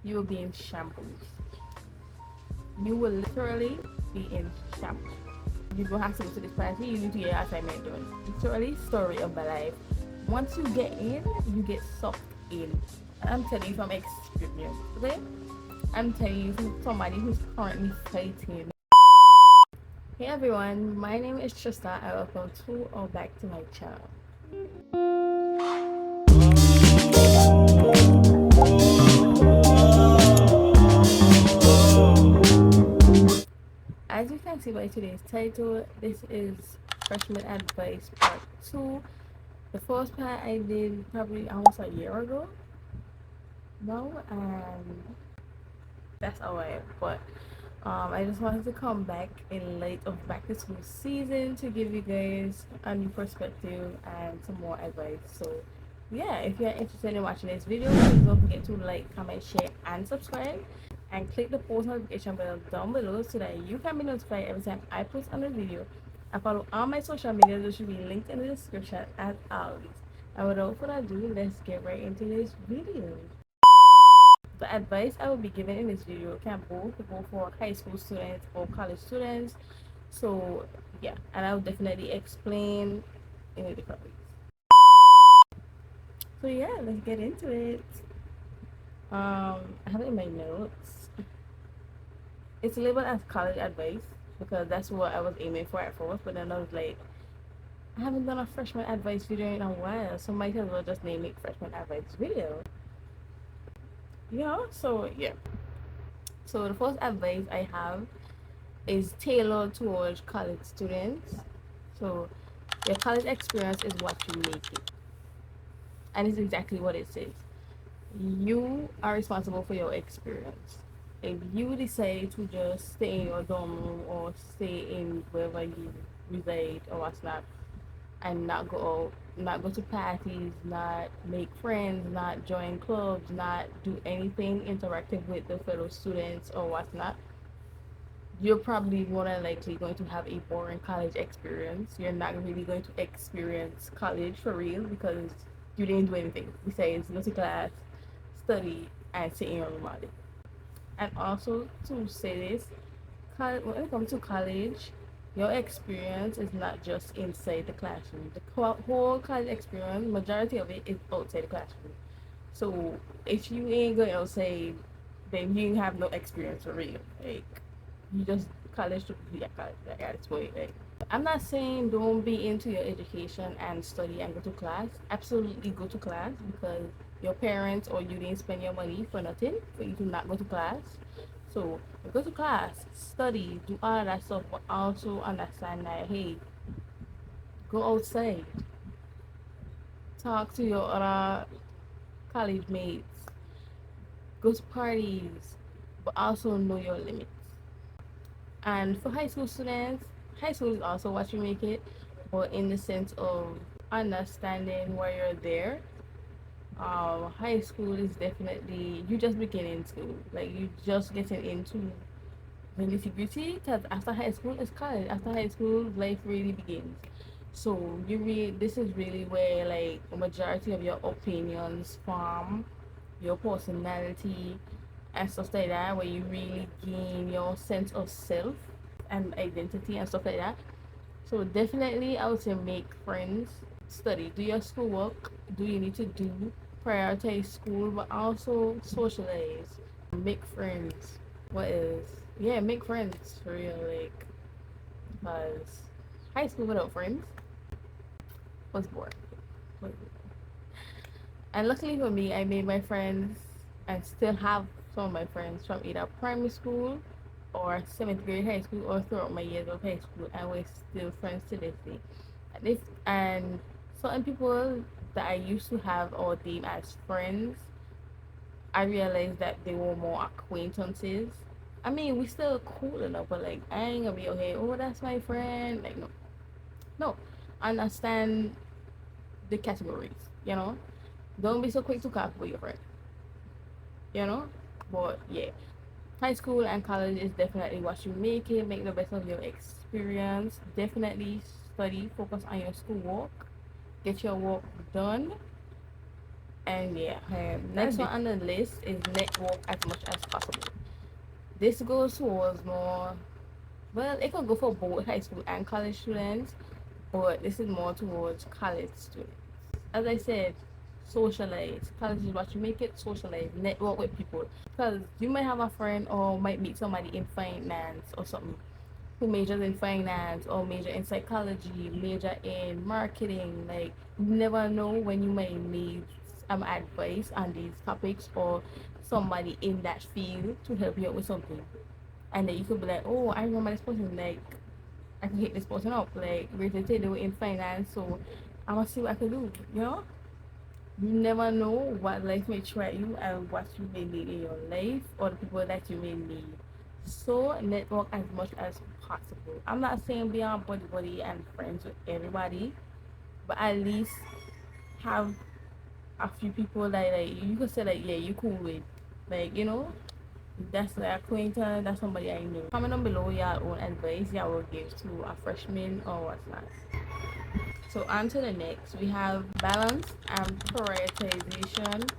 you will be in shambles. You will literally be in shambles. You don't have to go to this party, you need to get your assignment done. Literally, story of my life. Once you get in, you get sucked in. And I'm telling you from experience, okay? I'm telling you from somebody who's currently fighting. Hey everyone, my name is Trista and welcome to or back to my channel. As you can see by today's title, this is Freshman Advice Part 2. The first part I did probably almost a year ago now, and that's alright. But I just wanted to come back in light of back to school season to give you guys a new perspective and some more advice. So yeah, if you're interested in watching this video, please don't forget to like, comment, share, and subscribe. And click the post notification bell down below so that you can be notified every time I post another video. And follow all my social media, which should be linked in the description as always. And without further ado, let's get right into this video. The advice I will be giving in this video can both go for high school students or college students. So yeah, and I'll definitely explain in a different ways. So yeah, let's get into it. I have it in my notes. It's labeled as college advice because that's what I was aiming for at first, but then I was like, I haven't done a freshman advice video in a while, so might as well just name it freshman advice video. So yeah. So the first advice I have is tailored towards college students. So your college experience is what you make it. And it's exactly what it says. You are responsible for your experience. If you decide to just stay in your dorm room or stay in wherever you reside or what's not, and not go out, not go to parties, not make friends, not join clubs, not do anything interactive with the fellow students or what's not, you're probably more than likely going to have a boring college experience. You're not really going to experience college for real because you didn't do anything besides go to class, study, and sit in your room all day. And also to say this, when it comes to college, your experience is not just inside the classroom. The whole college experience, majority of it is outside the classroom. So if you ain't going outside, then you have no experience for real. Like you just college to be a college. Like at its way. Like I'm not saying don't be into your education and study and go to class. Absolutely go to class because your parents or you didn't spend your money for nothing for you to not go to class. So go to class, study, do all of that stuff, but also understand that hey, go outside, talk to your other college mates, go to parties, but also know your limits. And for high school students, high school is also what you make it, but in the sense of understanding why you're there. High school is definitely you just beginning school, like you just getting into the nitty gritty. Because after high school is college. After high school, life really begins. So this is really where like a majority of your opinions form, your personality, and stuff like that, where you really gain your sense of self and identity and stuff like that. So definitely I would say make friends, study, do your schoolwork, do you need to do, prioritize school, but also socialize, make friends. What is yeah, make friends for real, like because high school without friends was boring. And luckily for me, I made my friends and still have some of my friends from either primary school or seventh grade high school or throughout my years of high school, and we're still friends to this day. And certain people that I used to have or deem as friends, I realized that they were more acquaintances. I mean, we still cool enough, but like I ain't gonna be okay. Oh, that's my friend. Like no, no. Understand the categories. You know, don't be so quick to call for your friend. You know, but yeah, high school and college is definitely what you make it. Make the best of your experience. Definitely study. Focus on your schoolwork. Get your work done. And yeah, That's next one on the list is network as much as possible. This goes towards more, well, it can go for both high school and college students, but this is more towards college students. As I said, socialize. College is what you make it. Socialize, network with people, because you might have a friend or might meet somebody in finance or something who majors in finance or major in psychology, major in marketing. Like, you never know when you might need advice on these topics or somebody in that field to help you out with something. And then you could be like, oh, I remember this person, like, I can hit this person up. Like, we're in finance, so I'm gonna see what I can do, you know? You never know what life may try you and what you may need in your life or the people that you may need. So network as much as possible. I'm not saying be on buddy and friends with everybody, but at least have a few people that like you could say like yeah you cool with, like you know that's like acquaintance, that's somebody I know. Comment down below your own advice y'all will give to a freshman or what's not. So on to the next, we have balance and prioritization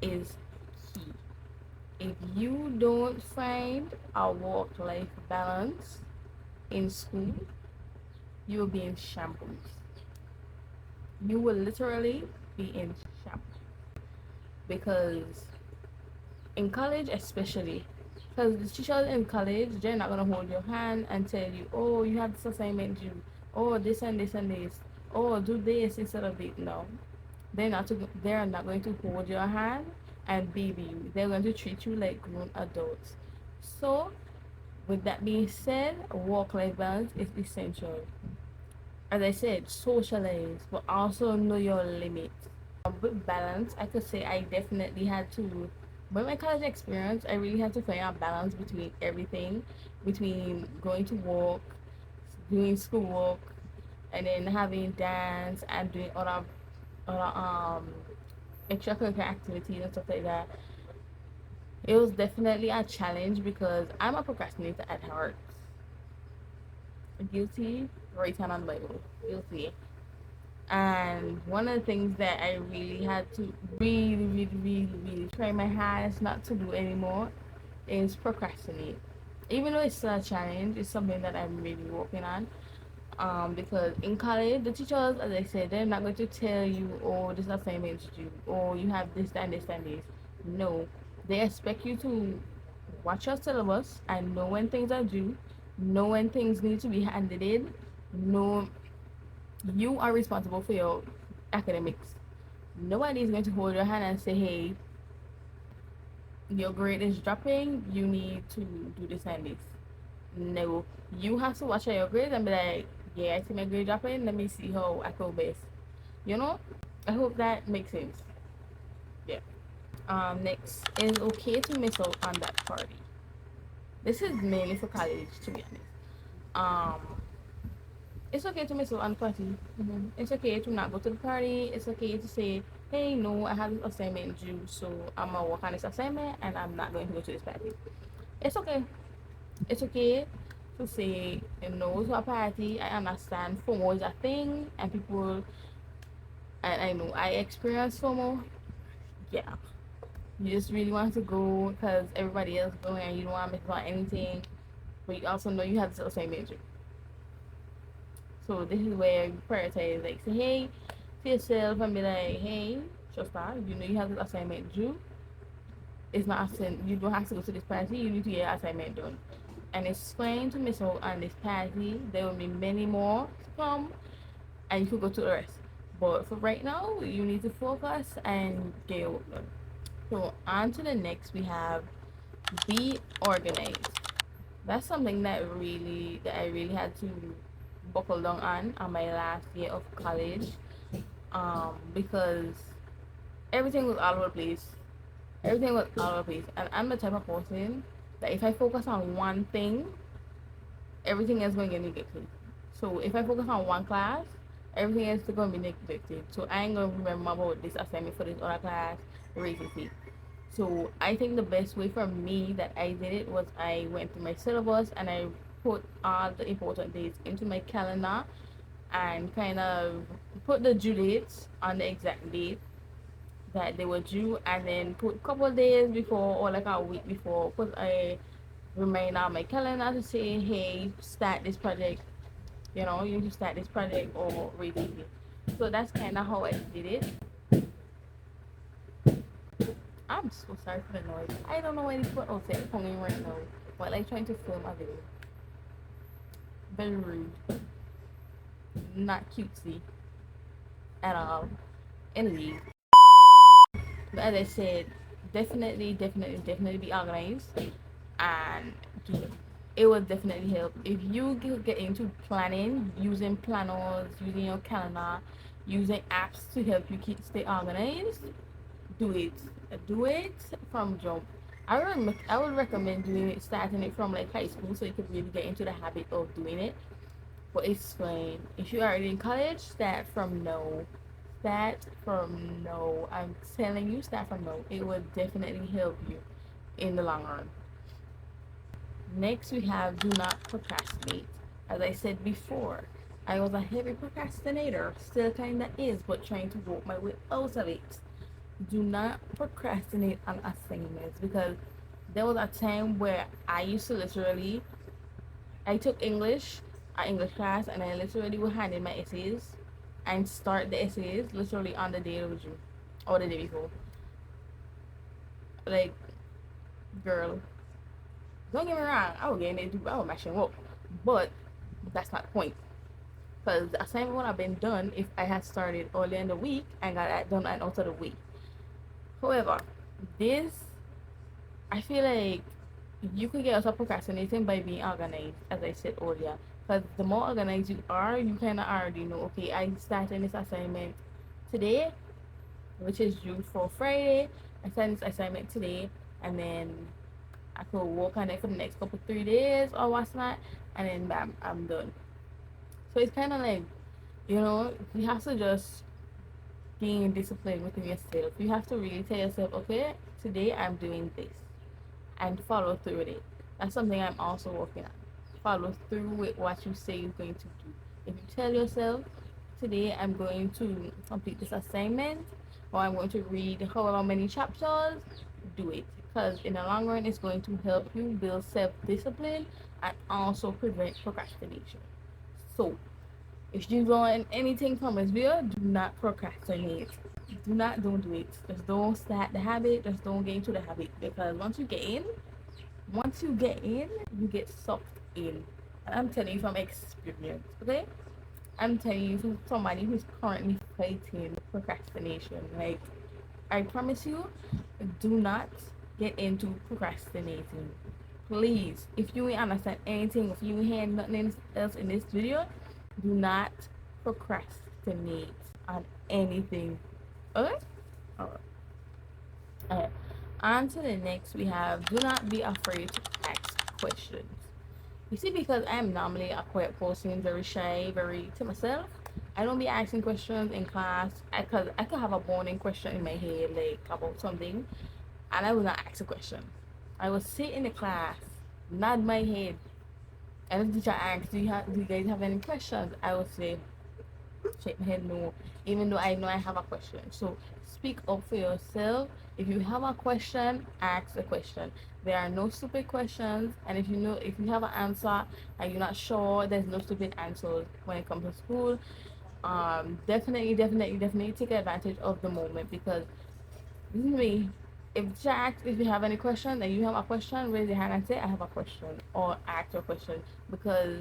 is key. If you don't find a work-life balance in school, you will be in shambles. You will literally be in shambles because in college, especially, because the teachers in college, they're not gonna hold your hand and tell you, oh, you have this assignment due, oh, this and this and this, oh, do this instead of this. No, they're not going to hold your hand and baby you. They're going to treat you like grown adults. So with that being said, work-life balance is essential. As I said, socialize, but also know your limits. With balance, I could say I definitely had to. With my college experience, I really had to find a balance between everything, between going to work, doing schoolwork, and then having dance and doing other extracurricular activities and stuff like that. It was definitely a challenge because I'm a procrastinator at heart. Guilty, right hand on Bible. Guilty. And one of the things that I really had to really try my hardest not to do anymore is procrastinate. Even though it's still a challenge, it's something that I'm really working on. Because in college, the teachers, as I said, they're not going to tell you, oh, this assignment is due, or you have this and this and this. No, they expect you to watch your syllabus and know when things are due, know when things need to be handed in, know you are responsible for your academics. Nobody is going to hold your hand and say, hey, your grade is dropping, you need to do this and this. No, you have to watch your grades and be like, yeah, I see my grade dropping, let me see how I feel best. You know? I hope that makes sense. Yeah. Next is okay to miss out on that party. This is mainly for college, to be honest. Um, it's okay to miss out on the party. It's okay to not go to the party. It's okay to say, hey, no, I have this assignment due, so I'm gonna work on this assignment and I'm not going to go to this party. It's okay. It's okay to say no to a party. I understand FOMO is a thing, and people, and I know I experience FOMO. Yeah, you just really want to go because everybody else is going, and you don't want to miss out on anything. But you also know you have this assignment due. So this is where you prioritize, like say hey to yourself and be like, hey, Shasta, you know you have this assignment due. It's not a sin. You don't have to go to this party. You need to get your assignment done. And it's fine to miss out on this party. There will be many more to come, and you could go to the rest. But for right now, you need to focus and get your work done. So on to the next, we have be organized. That's something that I really had to buckle down on my last year of college. Because everything was all over the place. Everything was all over the place, and I'm the type of person that if I focus on one thing, everything else going to get neglected. So if I focus on one class, everything else is going to be neglected. So I ain't going to remember about this assignment for this other class, basically. So I think the best way for me that I did it was I went through my syllabus and I put all the important dates into my calendar and kind of put the due dates on the exact date. that they were due, and then put a couple of days before or like a week before, put a reminder on my calendar to say, hey, start this project. You know, you need to start this project or release it. So that's kind of how I did it. I'm so sorry for the noise. I don't know why this one outside coming right now, but like trying to film a video. Very rude, not cutesy at all. Anyway, but as I said, definitely be organized, and it will definitely help if you get into planning, using planners, using your calendar, using apps to help you stay organized. Do it. Do it from jump. I would recommend doing it, starting it from like high school, so you could really get into the habit of doing it. But it's fine. If you're already in college, start from no. Start from no. I'm telling you, start from no. It will definitely help you in the long run. Next, we have do not procrastinate. As I said before, I was a heavy procrastinator, still kind of is, but trying to work my way out of it. Do not procrastinate on assignments, because there was a time where I used to literally, I took English class, and I literally would hand in my essays and start the essays literally on the day it was due or the day before. Like, girl, don't get me wrong, I would get in there, I would mash them up, but that's not the point. Because the assignment would have been done if I had started early in the week and got that done and out of the week. However, this, I feel like you could get yourself procrastinating by being organized, as I said earlier. Because the more organized you are, you kind of already know, okay, I started this assignment today, which is due for Friday. I started this assignment today, and then I could work on it for the next couple 3 days or what's not, and then bam, I'm done. So it's kind of like, you have to just being disciplined within yourself. You have to really tell yourself, okay, today I'm doing this, and follow through with it. That's something I'm also working on. Follow through with what you say you're going to do. If you tell yourself, today I'm going to complete this assignment, or I'm going to read however many chapters, do it. Because in the long run, it's going to help you build self discipline and also prevent procrastination. So, if you want anything from this video, do not procrastinate. Don't do it. Just don't start the habit. Just don't get into the habit, because once you get in, you get sucked in. And I'm telling you from experience, okay? I'm telling you from somebody who's currently fighting procrastination. Like, I promise you, do not get into procrastinating. Please, if you ain't understand anything, if you hear nothing else in this video, do not procrastinate on anything. Okay? Alright. Okay. On to the next, we have do not be afraid to ask questions. You see, because I'm normally a quiet person, very shy, very to myself, I don't be asking questions in class. Because I could have a burning question in my head, like about something, and I will not ask a question. I will sit in the class, nod my head, and the teacher asks, do you guys have any questions? I will say, shake my head no, even though I know I have a question. So speak up for yourself. If you have a question, ask a question. There are no stupid questions, and if you have an answer and you're not sure, there's no stupid answers when it comes to school. Definitely take advantage of the moment, because this is me. If Jack, if you have any question and you have a question, raise your hand and say I have a question, or ask your question, because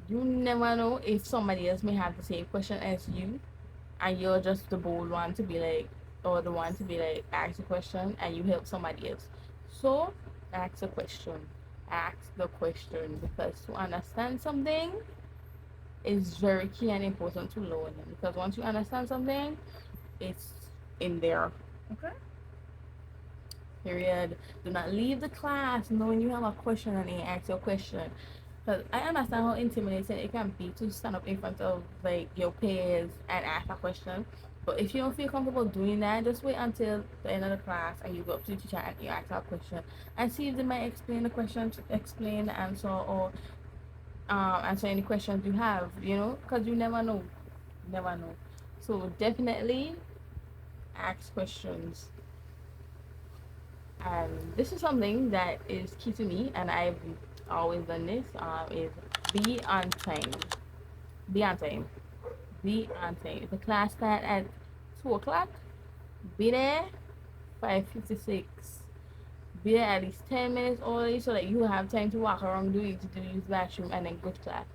you never know if somebody else may have the same question as you, and you're just the bold one to be like, or the one to be like, ask a question, and you help somebody else. So, ask a question. Ask the question, because to understand something is very key and important to learn. Because once you understand something, it's in there. Okay? Period. Do not leave the class knowing you have a question and you ask your question. Because I understand how intimidating it can be to stand up in front of like your peers and ask a question. But if you don't feel comfortable doing that, just wait until the end of the class and you go up to the teacher and you ask a question and see if they might explain the question, explain the answer, or answer any questions you have. Because you never know, never know. So definitely ask questions. And this is something that is key to me, and I've always done this. Is be on time. Be on time. Be on time. If the class start at 2 o'clock, be there 5:56. Be there at least 10 minutes early so that you have time to walk around, do it, to do use bathroom, and then go to class.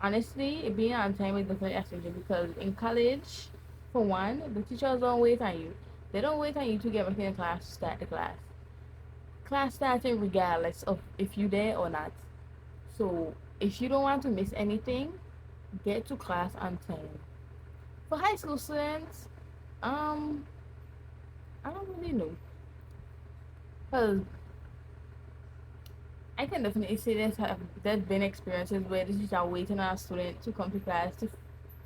Honestly, being on time is definitely essential because in college, for one, the teachers don't wait on you. They don't wait on you to get back in the class to start the class. Class starting regardless of if you're there or not. So if you don't want to miss anything, get to class on time. For high school students, um, I don't really know. Cause I can definitely say there's been experiences where the teacher are waiting on a student to come to class to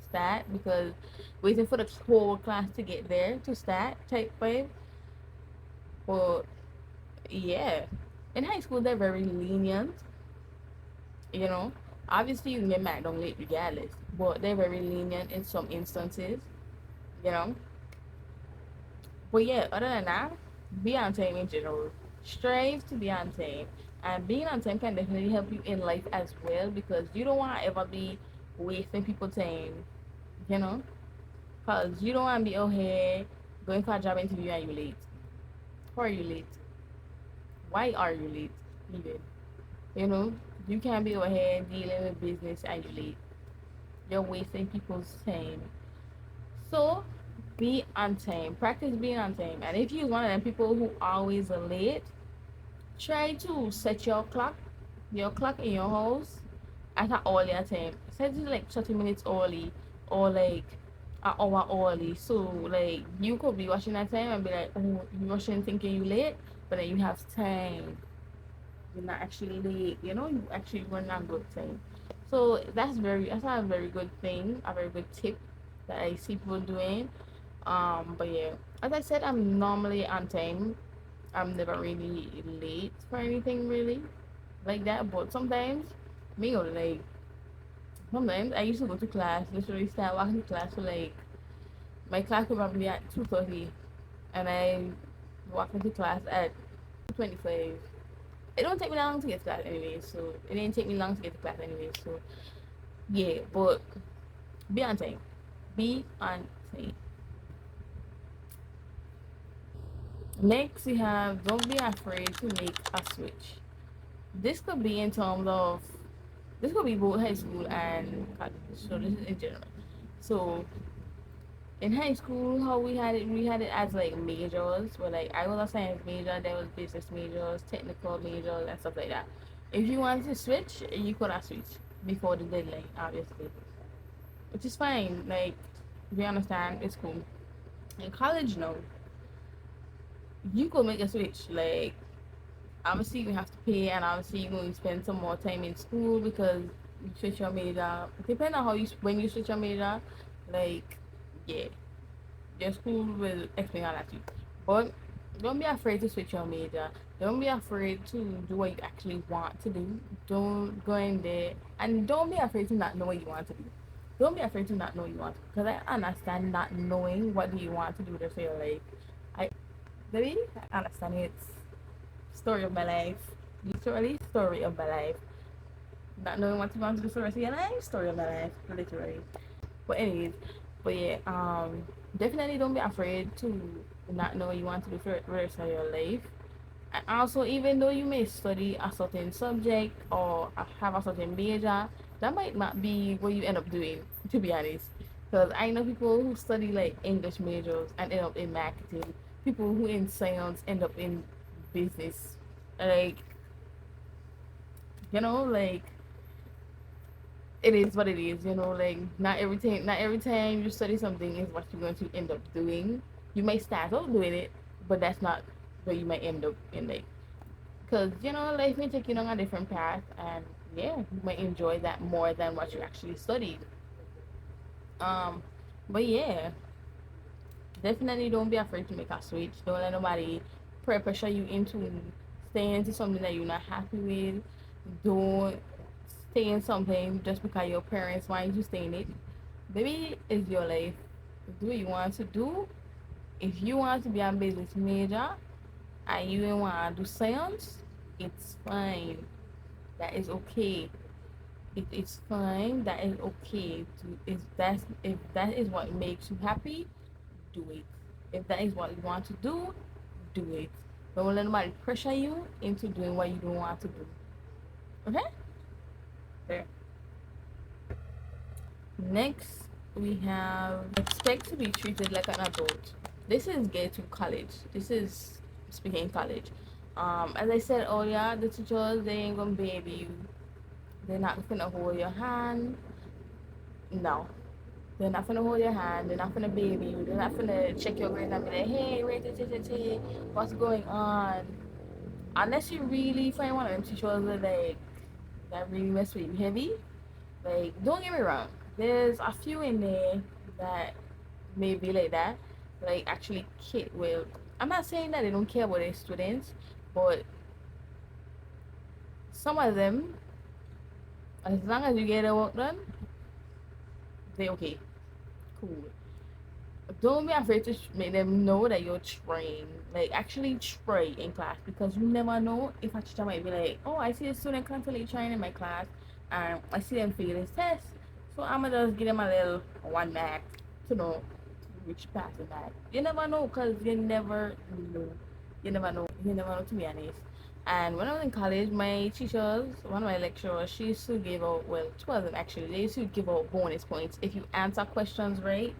start because waiting for the whole class to get there to start type vibe. But yeah, in high school they're very lenient, you know. Obviously you can get mad on late regardless, but they're very lenient in some instances, you know. But yeah, other than that, be on time in general. Strive to be on time. And being on time can definitely help you in life as well because you don't want to ever be wasting people's time, you know? Because you don't want to be out here going for a job interview and you're late. Why are you late? Why are you late? Even, you know? You can't be out here dealing with business and you're late. You're wasting people's time. So, be on time. Practice being on time. And if you're one of them people who always are late, try to set your clock in your house at an earlier time. Set it like 30 minutes early or like an hour early. So like you could be watching that time and be like, oh, you watching thinking you late, but then you have time. You're not actually late. You know, you actually run a good time. So that's a very good thing, a very good tip that I see people doing. But yeah, as I said, I'm normally on time. I'm never really late for anything really like that. But sometimes, me or like sometimes I used to go to class, literally start walking to class for like my class would probably at 2:30, and I walk into class at 2:25. It don't take me long to get to class anyway, so it didn't take me long to get to class anyway. So yeah, but be on time. Be on time. Next, we have don't be afraid to make a switch. This could be in terms of this could be both high school and college. So this is in general. So in high school, how we had it as like majors. Where like I was a science major, there was business majors, technical majors, and stuff like that. If you wanted to switch, you could have switched before the deadline, obviously, which is fine. Like we understand, it's cool. In college, no, you could make a switch. Like obviously you have to pay, and obviously you're going to spend some more time in school because you switch your major. Depending on how you when you switch your major, like yeah, your school will explain all that to you. But don't be afraid to switch your major. Don't be afraid to do what you actually want to do. Don't go in there and don't be afraid to not know what you want to do. Don't be afraid to not know what you want to do. Because I understand not knowing what do you want to do to feel like I really understand it's story of my life. Literally story of my life. Not knowing what you want to do for the rest of your life, story of my life. Literally. But anyways, but yeah, definitely don't be afraid to not know what you want to do for the rest of your life. And also, even though you may study a certain subject or have a certain major, that might not be what you end up doing, to be honest. Because I know people who study like English majors and end up in marketing. People who in science end up in business. Like, like it is what it is, like not every time you study something is what you're going to end up doing. You may start out doing it, but that's not where you might end up in, like, because life may take you on a different path, and yeah, you might enjoy that more than what you actually studied. um but yeah, definitely don't be afraid to make a switch. Don't let nobody pressure you into staying into something that you're not happy with. Don't stay in something just because your parents want you to stay in it. Baby, it's your life. Do what you want to do, If you want to be a business major and you don't want to do science, it's fine. That is okay. It's fine. That is okay. If that is what makes you happy, do it. If that is what you want to do it. Don't let nobody pressure you into doing what you don't want to do. Okay? There. Next, we have expect to be treated like an adult. This is get to college. This is speaking college. As I said earlier, the teachers they ain't gonna baby you. They're not gonna hold your hand. No, they're not gonna hold your hand. They're not gonna baby you. They're not gonna check your grades and be like, hey, wait, what's going on? Unless you really find one of them teachers that really mess with you heavy. Like, don't get me wrong. There's a few in there that may be like that. Like, actually, kid will. I'm not saying that they don't care about their students, but some of them, as long as you get the work done, they okay, cool. Don't be afraid to make them know that you're trying. Like, actually try in class because you never know if a teacher might be like, oh, I see a student constantly trying in my class and I see them fail this test. So I'm gonna just give them a little one mark to know which pass and that. You never know because you never know. You never know. You never know, to be honest. And when I was in college, my teachers, one of my lecturers, she used to give out, well, two of them actually, they used to give out bonus points if you answer questions right.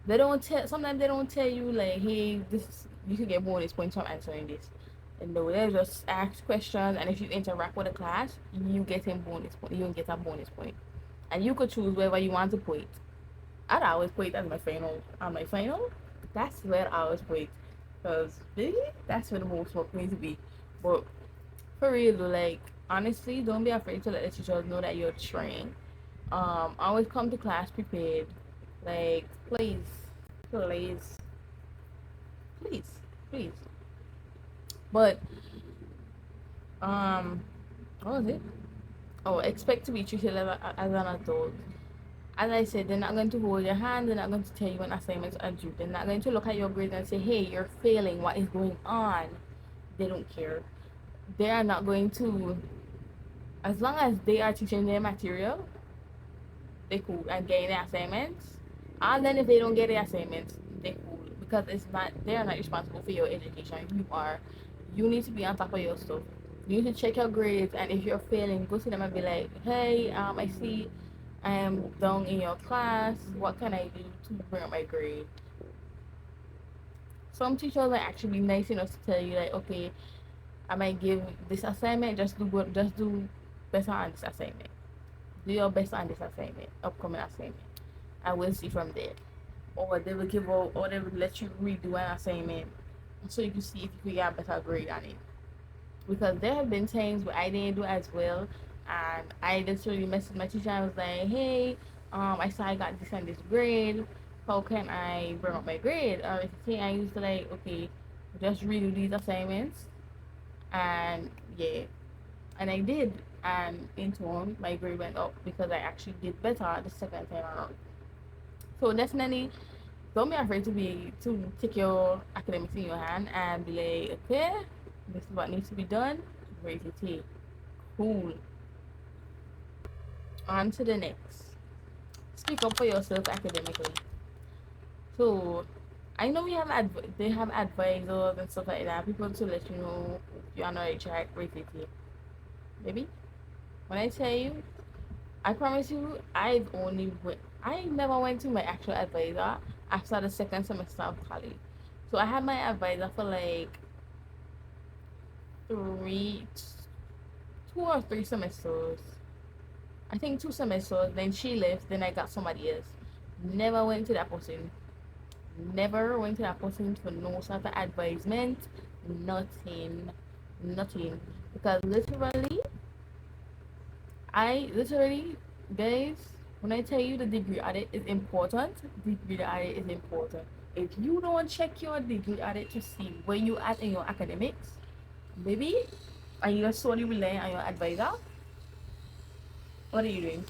They don't tell. Sometimes they don't tell you like, hey, this you could get bonus points from answering this. And no, they just ask questions, and if you interact with the class, you get a bonus point. You get a bonus point, and you could choose wherever you want to put it. I'd always put it as my final. On my final, that's where I always put it, cause really, that's where the most work needs to be. But for real, though, like honestly, don't be afraid to let the teachers know that you're trying. Always come to class prepared. Like, please, please, please, please. But um, what was it? Oh, expect to be treated as an adult. As I said, they're not going to hold your hand. They're not going to tell you when assignments are due. They're not going to look at your grades and say, "Hey, you're failing. What is going on?" They don't care. They are not going to. As long as they are teaching their material, they cool and getting their assignments. And then if they don't get their assignments, they cool because it's not they are not responsible for your education. You are. You need to be on top of your stuff. You need to check your grades, and if you're failing, go to them and be like, "Hey, I see I am down in your class. What can I do to bring up my grade?" Some teachers are actually nice enough to tell you like, "Okay, I might give this assignment. Just do better on this assignment. Do your best on this assignment, upcoming assignment, and we'll see from there." Or they will give out, or they will let you redo an assignment so you can see if you can get a better grade on it. Because there have been times where I didn't do as well, and I literally messaged my teacher and was like, "Hey, I saw I got this and this grade. How can I bring up my grade?" Or if you I used to like, okay, just redo these assignments, and yeah, and I did, and in turn my grade went up because I actually did better the second time around. So definitely don't be afraid to take your academics in your hand and be like, okay, this is what needs to be done. Raise your tea. Cool. On to the next. Speak up for yourself academically. So I know they have advisors and stuff like that. People to let you know if you're on the right track. Raise your tea. Maybe when I tell you, I promise you, I never went to my actual advisor after the second semester of college. So I had my advisor for like three, 2 or 3 semesters. I think 2 semesters. Then she left. Then I got somebody else. Never went to that person. Never went to that person for no sort of advisement. Nothing. Nothing. Because literally, guys, when I tell you the degree audit is important, degree audit is important. If you don't check your degree audit to see where you at in your academics, baby, and you're solely relying on your advisor, what are you doing?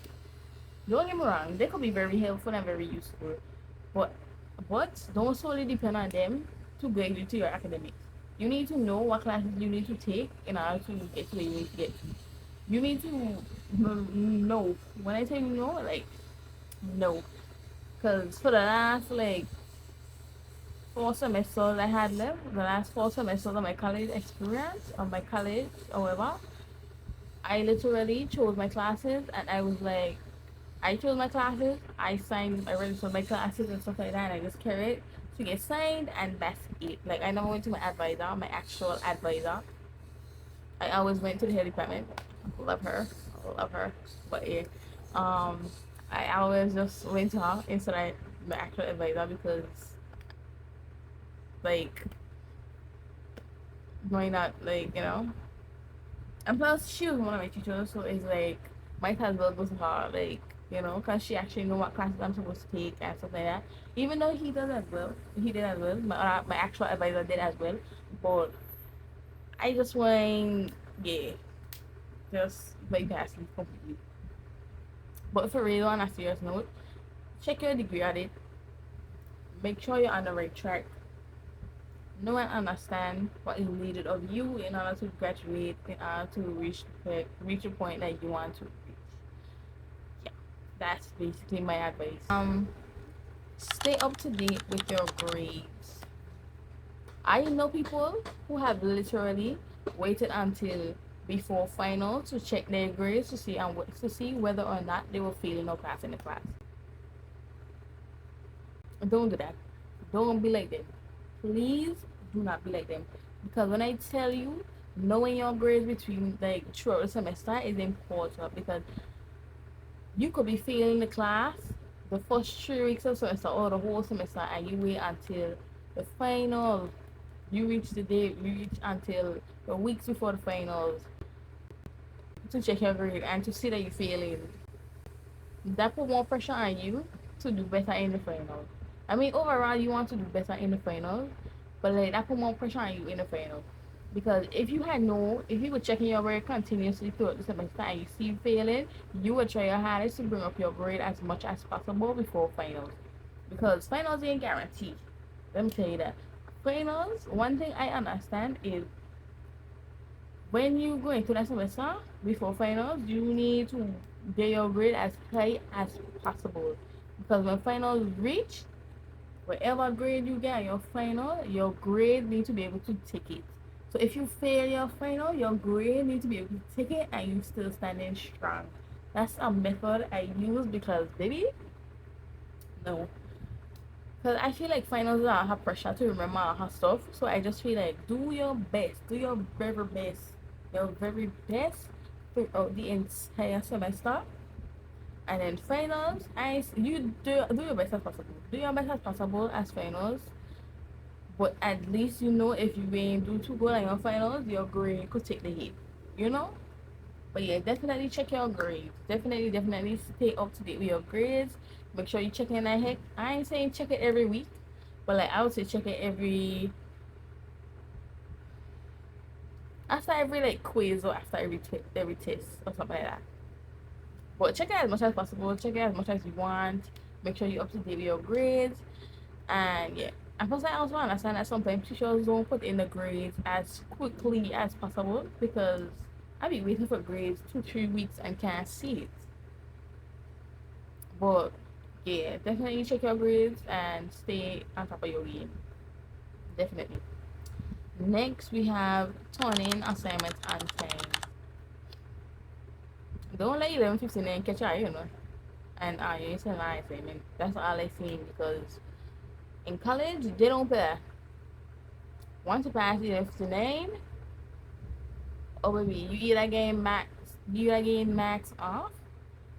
Don't get me wrong, they could be very helpful and very useful, but But don't solely depend on them to grade you to your academics. You need to know what classes you need to take in order to get to where you need to get to. You need to know. When I say know, like, no. Because for the last, like, 4 semesters I had left, the last 4 semesters of my college experience, of my college, however, I literally chose my classes and I was like, I chose my classes, I registered my classes and stuff like that, and I just carried to get signed, and that's it. Like, I never went to my advisor, my actual advisor. I always went to the head department. Love her. I love her. But yeah. Um, I always just went to her instead of my actual advisor because, like, why not? Like, and plus, she was one of my teachers, so it's like, might as well go to her, like, because she actually know what classes I'm supposed to take and stuff like that. Even though he does as well, he did as well. My actual advisor did as well, but I just want, yeah, just bypass it completely. But for real, on a serious note, check your degree at it. Make sure you're on the right track. Know and understand what is needed of you in order to graduate, in order to reach a point that you want to reach. Yeah, that's basically my advice. Stay up to date with your grades. I know people who have literally waited until before final to check their grades to see whether or not they were failing or passing the class. Don't do that. Don't be like them. Please do not be like them. Because when I tell you, knowing your grades between like throughout the semester is important because you could be failing the class the first 3 weeks of semester or the whole semester and you wait until the final. You reach until the weeks before the finals to check your grade and to see that you're failing. That put more pressure on you to do better in the final. I mean, overall, you want to do better in the final, but like that put more pressure on you in the final. Because if you were checking your grade continuously throughout the semester and you see you failing, you would try your hardest to bring up your grade as much as possible before finals. Because finals ain't guaranteed. Let me tell you that. Finals, one thing I understand is when you go into the semester before finals, you need to get your grade as high as possible. Because when finals reach, whatever grade you get your final, your grade need to be able to take it. So if you fail your final, your grade need to be able to take it and you still standing strong. That's a method I use because baby, no. Because I feel like finals are have pressure to remember her stuff. So I just feel like do your best. Do your very best. Your very best throughout the entire semester. And then finals, you do your best as possible. Do your best as possible as finals. But at least you know if you ain't do too good on your finals, your grade could take the hit. You know? But yeah, definitely check your grades. Definitely stay up to date with your grades. Make sure you check in that heck. I ain't saying check it every week, but like I would say check it after every like quiz or after every test or something like that. But check it as much as possible. Check it as much as you want. Make sure you're up to date with your grades. And yeah. And plus I also understand that sometimes teachers don't put in the grades as quickly as possible because I be waiting for grades 2-3 weeks and can't see it. But yeah, definitely check your grades and stay on top of your game. Definitely. Next we have turning assignments on time. Don't let 11:59 catch your eye, and you send an assignment. That's all I see because in college they don't pay. Once you pass 11:59, oh baby, you either gain max off,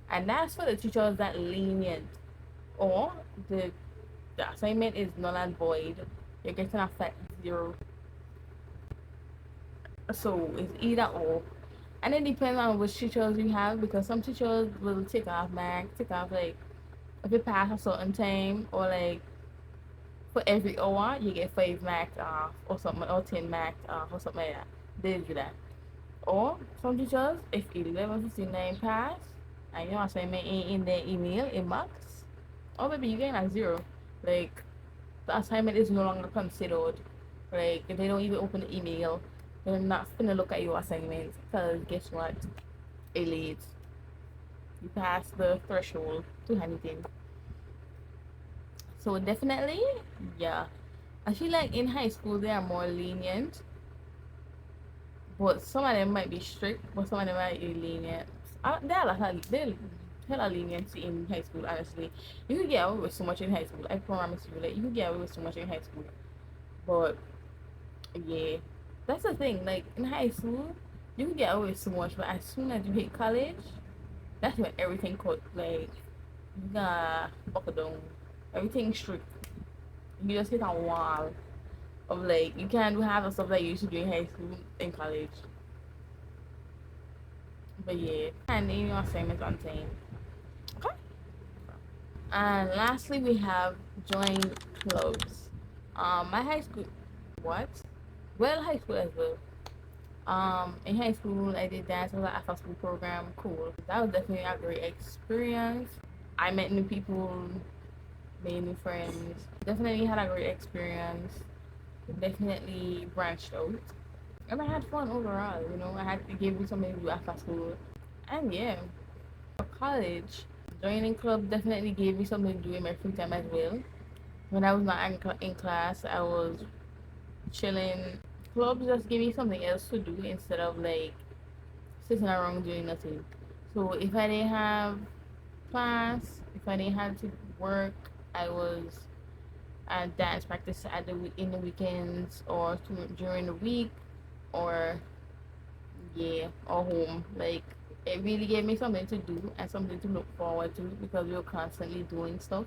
and that's for the teachers that lenient, or the assignment is null and void. You're getting a flat 0. So it's either or. And it depends on which teachers you have because some teachers will take off like if you pass a certain time or like for every hour you get 5 max off or something or 10 max off or something like that. They do that. Or some teachers if 11:59 pass and your assignment ain't in their email inbox, or maybe you get a 0. Like the assignment is no longer considered. Like if they don't even open the email, they're not gonna look at your assignment because guess what? Elite. You pass the threshold to anything. So definitely, yeah. I feel like in high school they are more lenient, but some of them might be strict, but some of them might be lenient. There are there hella leniency in high school. Honestly, you could get away with so much in high school. I promise you, like you could get away with so much in high school. But yeah, that's the thing. Like in high school, you can get away with so much, but as soon as you hit college, that's when everything cut. Like you gotta buckle down. Everything strict. You just hit a wall of like you can't do half the stuff that you used to do in high school in college. But yeah, and name your assignments on time. Okay. And lastly, we have join clubs. My high school, what? Well, high school as well. In high school, I did dance with the after school program. Cool. That was definitely a great experience. I met new people, made new friends. Definitely had a great experience. Definitely branched out. And I had fun overall, you know. I had to give me something to do after school. And yeah, for college, joining club definitely gave me something to do in my free time as well. When I was not in class, I was chilling. Clubs just give me something else to do instead of like sitting around doing nothing. So if I didn't have class, if I didn't have to work, I was at dance practice at in the weekends or during the week, or yeah, or home. Like it really gave me something to do and something to look forward to because we were constantly doing stuff.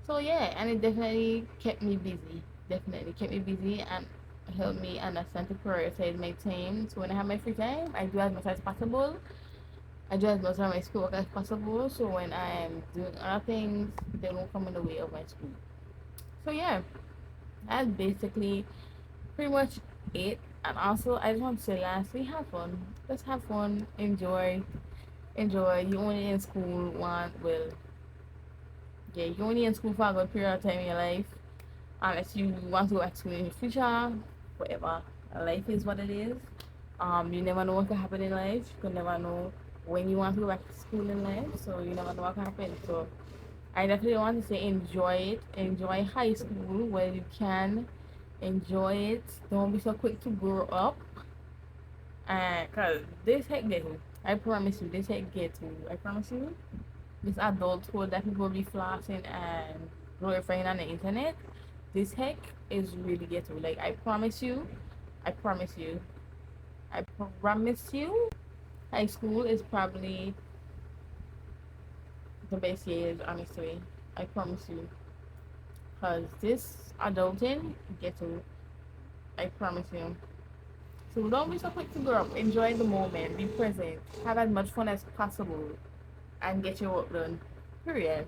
So yeah, and it definitely kept me busy. Definitely kept me busy and helped me understand to prioritize my time. So when I have my free time, I do as much as possible. I do as much of my schoolwork as possible. So when I am doing other things, they don't come in the way of my school. So yeah, that's basically pretty much it. And also, I just want to say lastly, have fun. Just have fun. Enjoy. Enjoy. You only in school well, yeah, you only in school for a good period of time in your life. Unless you want to go back to school in the future, whatever. Life is what it is. You never know what could happen in life. You could never know when you want to go back to school in life. So you never know what can happen. So I definitely want to say enjoy it. Enjoy high school where you can. Enjoy it. Don't be so quick to grow up. Cause this heck get you. I promise you, this heck get you. I promise you. This adulthood that people be flossing and glorifying on the internet, this heck is really ghetto. Like I promise you, I promise you, I promise you, high school is probably the best years, honestly. I promise you. Cause this adulting ghetto. I promise you. So don't be so quick to grow up. Enjoy the moment. Be present. Have as much fun as possible, and get your work done. Period.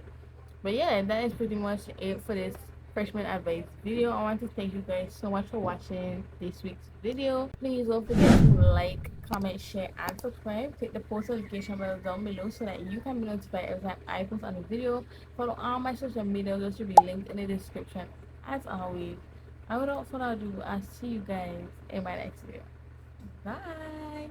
But yeah, that is pretty much it for this freshman advice video. I want to thank you guys so much for watching this week's video. Please don't forget to like, comment, share, and subscribe. Click the post notification bell down below so that you can be notified every time I post on a video. Follow all my social media, those should be linked in the description as always. And without further ado, I'll see you guys in my next video. Bye.